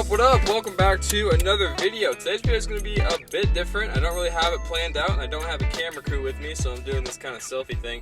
What up? Welcome back to another video. Today's video is going to be a bit different. I don't really have it planned out, and I don't have a camera crew with me, so I'm doing this kind of selfie thing.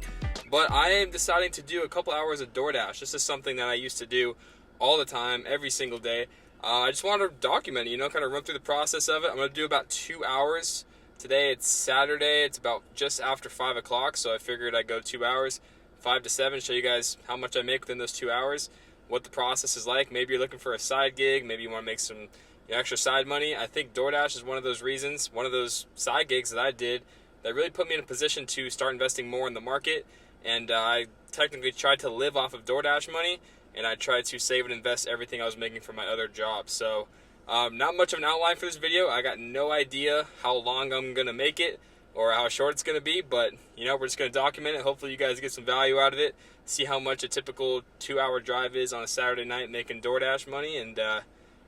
But I am deciding to do a couple hours of Doordash. This is something that I used to do all the time, every single day. I just wanted to document it, kind of run through the process of it. I'm going to do about 2 hours. Today it's Saturday. It's about just after 5 o'clock, so I figured I'd go 2 hours, 5 to 7, show you guys how much I make within those 2 hours. What the process is like. Maybe you're looking for a side gig, maybe you want to make some extra side money. I think Doordash is one of those reasons, one of those side gigs that I did that really put me in a position to start investing more in the market. And I technically tried to live off of Doordash money, and I tried to save and invest everything I was making from my other job. So not much of an outline for this video. I got no idea how long I'm gonna make it or how short it's gonna be, but we're just gonna document it. Hopefully you guys get some value out of it, see how much a typical 2-hour drive is on a Saturday night making Doordash money. And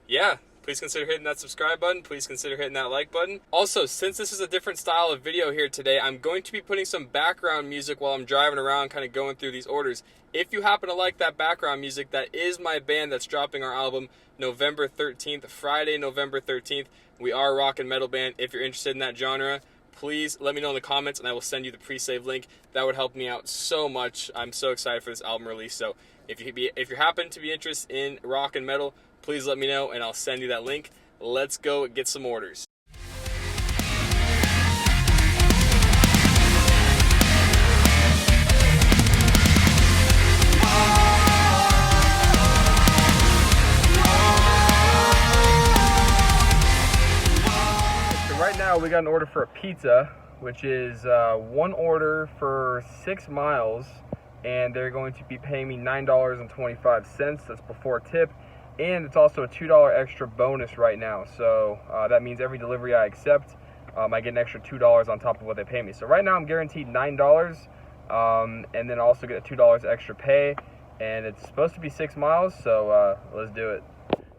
yeah, please consider hitting that subscribe button. Please consider hitting that like button. Also, since this is a different style of video here today, I'm going to be putting some background music while I'm driving around kind of going through these orders. If you happen to like that background music, that is my band that's dropping our album November 13th, Friday, November 13th. We are a rock and metal band. If you're interested in that genre, please let me know in the comments and I will send you the pre-save link. That would help me out so much. I'm so excited for this album release. So if you happen to be interested in rock and metal, please let me know and I'll send you that link. Let's go get some orders. Right now we got an order for a pizza, which is one order for 6 miles, and they're going to be paying me $9.25. That's before tip, and it's also a $2 extra bonus right now. So that means every delivery I accept, I get an extra $2 on top of what they pay me. So right now I'm guaranteed $9, and then also get a $2 extra pay, and it's supposed to be 6 miles, so let's do it.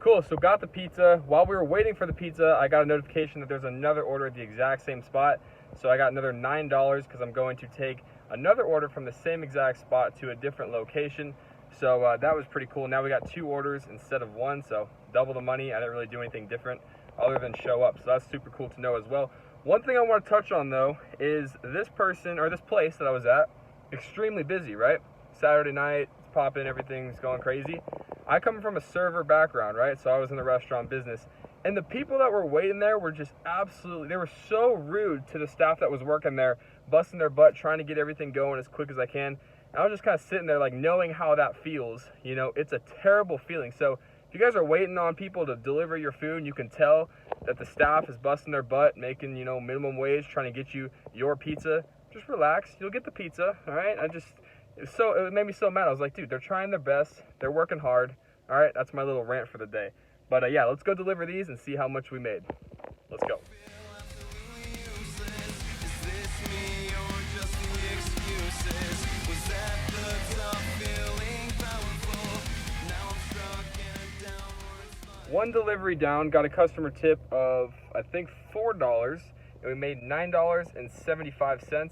Cool, so got the pizza. While we were waiting for the pizza, I got a notification that there's another order at the exact same spot. So I got another $9 because I'm going to take another order from the same exact spot to a different location. So that was pretty cool. Now we got 2 orders instead of 1, so double the money. I didn't really do anything different other than show up. So that's super cool to know as well. One thing I want to touch on though is this person, or this place that I was at, extremely busy, right? Saturday night, it's popping, everything's going crazy. I come from a server background, right? So I was in the restaurant business. And the people that were waiting there were just absolutely, they were so rude to the staff that was working there, busting their butt, trying to get everything going as quick as I can. And I was just kind of sitting there like knowing how that feels. It's a terrible feeling. So if you guys are waiting on people to deliver your food, you can tell that the staff is busting their butt, making, minimum wage, trying to get you your pizza. Just relax, you'll get the pizza, all right? It made me so mad. I was like, dude, they're trying their best. They're working hard. All right, that's my little rant for the day. But yeah, let's go deliver these and see how much we made. Let's go. One delivery down, got a customer tip of, I think, $4, and we made $9.75.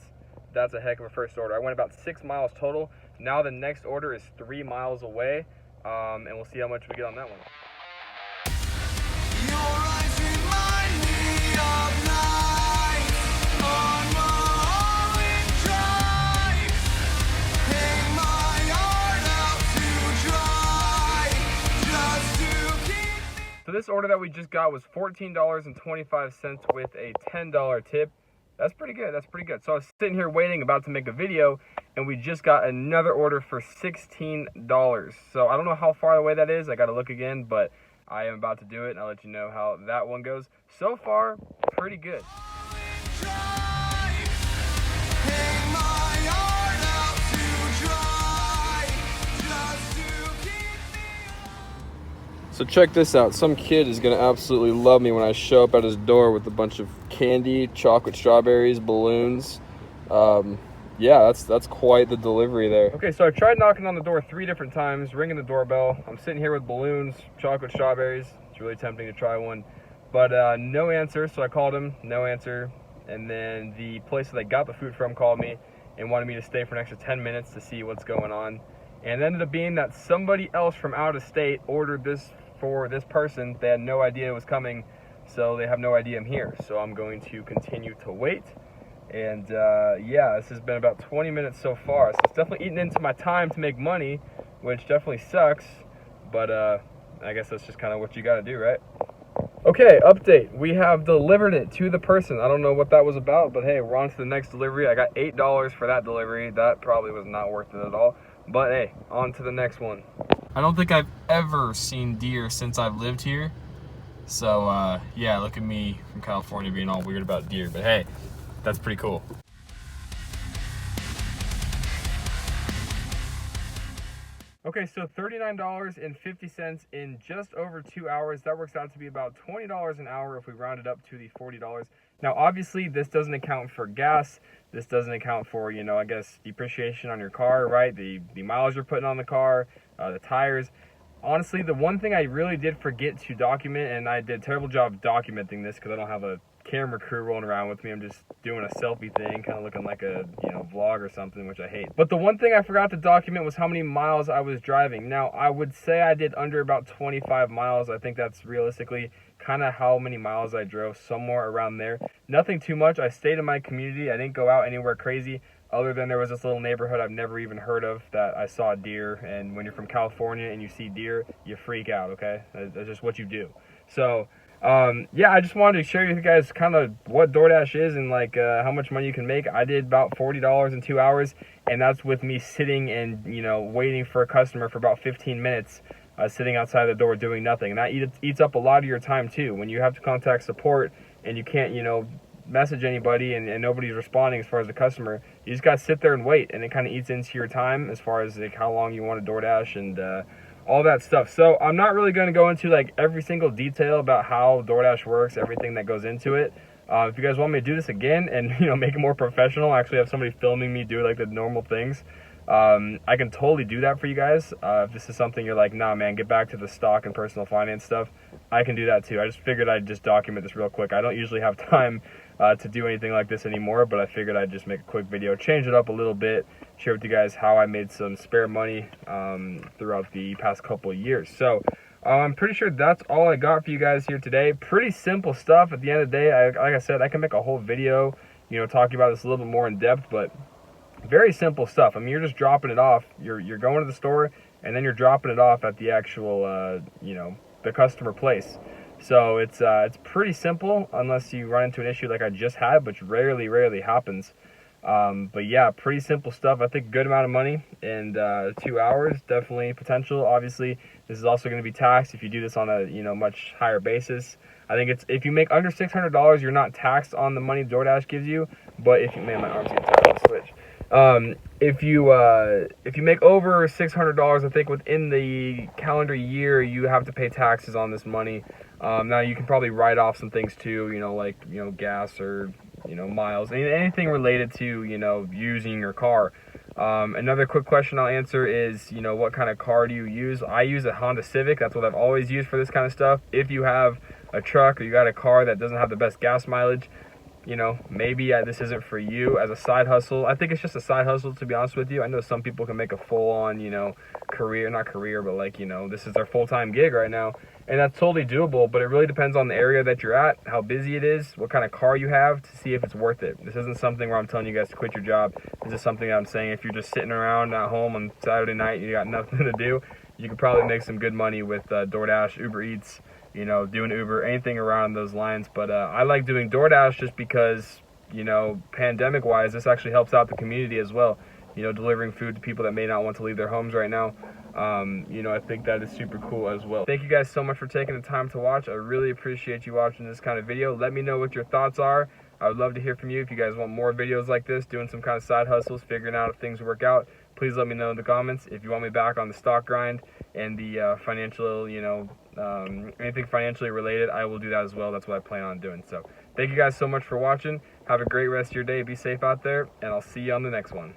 That's a heck of a first order. I went about 6 miles total. Now the next order is 3 miles away, and we'll see how much we get on that one. Your eyes remind me of nights on Mulholland Drive. Hang my heart out to dry, just to keep me. So this order that we just got was $14.25 with a $10 tip. That's pretty good. That's pretty good. So I was sitting here waiting, about to make a video, and we just got another order for $16. So I don't know how far away that is. I got to look again, but I am about to do it, and I'll let you know how that one goes. So far, pretty good. So check this out. Some kid is going to absolutely love me when I show up at his door with a bunch of candy, chocolate strawberries, balloons. Yeah, that's quite the delivery there. Okay, so I tried knocking on the door 3 different times, ringing the doorbell. I'm sitting here with balloons, chocolate strawberries. It's really tempting to try one. But no answer, so I called him, no answer. And then the place that I got the food from called me and wanted me to stay for an extra 10 minutes to see what's going on. And it ended up being that somebody else from out of state ordered this for this person. They had no idea it was coming, so they have no idea I'm here. So I'm going to continue to wait. And yeah, this has been about 20 minutes so far. So it's definitely eating into my time to make money, which definitely sucks. But I guess that's just kind of what you got to do, right? Okay, update. We have delivered it to the person. I don't know what that was about, but hey, we're on to the next delivery. I got $8 for that delivery. That probably was not worth it at all. But hey, on to the next one. I don't think I've ever seen deer since I've lived here. So yeah, look at me from California being all weird about deer. But hey, that's pretty cool. Okay, so $39.50 in just over 2 hours. That works out to be about $20 an hour if we round it up to the $40. Now, obviously, this doesn't account for gas. This doesn't account for, you know, I guess, depreciation on your car, right? The miles you're putting on the car, the tires. Honestly, the one thing I really did forget to document, and I did a terrible job documenting this because I don't have a camera crew rolling around with me. I'm just doing a selfie thing, kind of looking like a, you know, vlog or something, which I hate. But the one thing I forgot to document was how many miles I was driving. Now, I would say I did under about 25 miles. I think that's realistically kind of how many miles I drove, somewhere around there. Nothing too much. I stayed in my community. I didn't go out anywhere crazy, other than there was this little neighborhood I've never even heard of that I saw deer. And when you're from California and you see deer, you freak out, okay? That's just what you do. So yeah, I just wanted to show you guys kind of what DoorDash is and like how much money you can make. I did about $40 in 2 hours, and that's with me sitting and, you know, waiting for a customer for about 15 minutes, sitting outside the door doing nothing. And that eats up a lot of your time too. When you have to contact support and you can't, you know, message anybody and nobody's responding as far as the customer, you just got to sit there and wait, and it kind of eats into your time as far as like how long you want to DoorDash and all that stuff. So I'm not really going to go into like every single detail about how DoorDash works, everything that goes into it. If you guys want me to do this again and, you know, make it more professional, actually have somebody filming me do like the normal things, I can totally do that for you guys. If this is something you're like, nah man, get back to the stock and personal finance stuff, I can do that too. I just figured I'd just document this real quick. I don't usually have time to do anything like this anymore, but I figured I'd just make a quick video, change it up a little bit, share with you guys how I made some spare money throughout the past couple of years. So I'm pretty sure that's all I got for you guys here today. Pretty simple stuff. At the end of the day, like I said, I can make a whole video, you know, talking about this a little bit more in depth, but very simple stuff. I mean, you're just dropping it off. You're going to the store, and then you're dropping it off at the actual, you know, the customer place. So it's pretty simple unless you run into an issue like I just had, which rarely happens. But yeah, pretty simple stuff. I think a good amount of money in 2 hours, definitely potential. Obviously, this is also going to be taxed if you do this on a, you know, much higher basis. I think it's, if you make under $600, you're not taxed on the money DoorDash gives you. But if you, man, my arms get tired on the switch. If you make over $600, I think within the calendar year, you have to pay taxes on this money. Now you can probably write off some things too, you know, like, you know, gas or, you know, miles, anything related to, you know, using your car. Another quick question I'll answer is, you know, what kind of car do you use? I use a Honda Civic. That's what I've always used for this kind of stuff. If you have a truck or you got a car that doesn't have the best gas mileage, you know, maybe this isn't for you as a side hustle. I think it's just a side hustle, to be honest with you. I know some people can make a full-on, you know, not career, but like, you know, this is their full-time gig right now. And that's totally doable, but it really depends on the area that you're at, how busy it is, what kind of car you have, to see if it's worth it. This isn't something where I'm telling you guys to quit your job. This is something I'm saying if you're just sitting around at home on Saturday night, you got nothing to do, you could probably make some good money with DoorDash, Uber Eats, you know, doing Uber, anything around those lines. But I like doing DoorDash just because, you know, pandemic-wise, this actually helps out the community as well. You know, delivering food to people that may not want to leave their homes right now. You know, I think that is super cool as well. Thank you guys so much for taking the time to watch. I really appreciate you watching this kind of video. Let me know what your thoughts are. I would love to hear from you. If you guys want more videos like this, doing some kind of side hustles, figuring out if things work out, please let me know in the comments. If you want me back on the stock grind and the financial, you know, anything financially related, I will do that as well. That's what I plan on doing. So thank you guys so much for watching. Have a great rest of your day. Be safe out there, and I'll see you on the next one.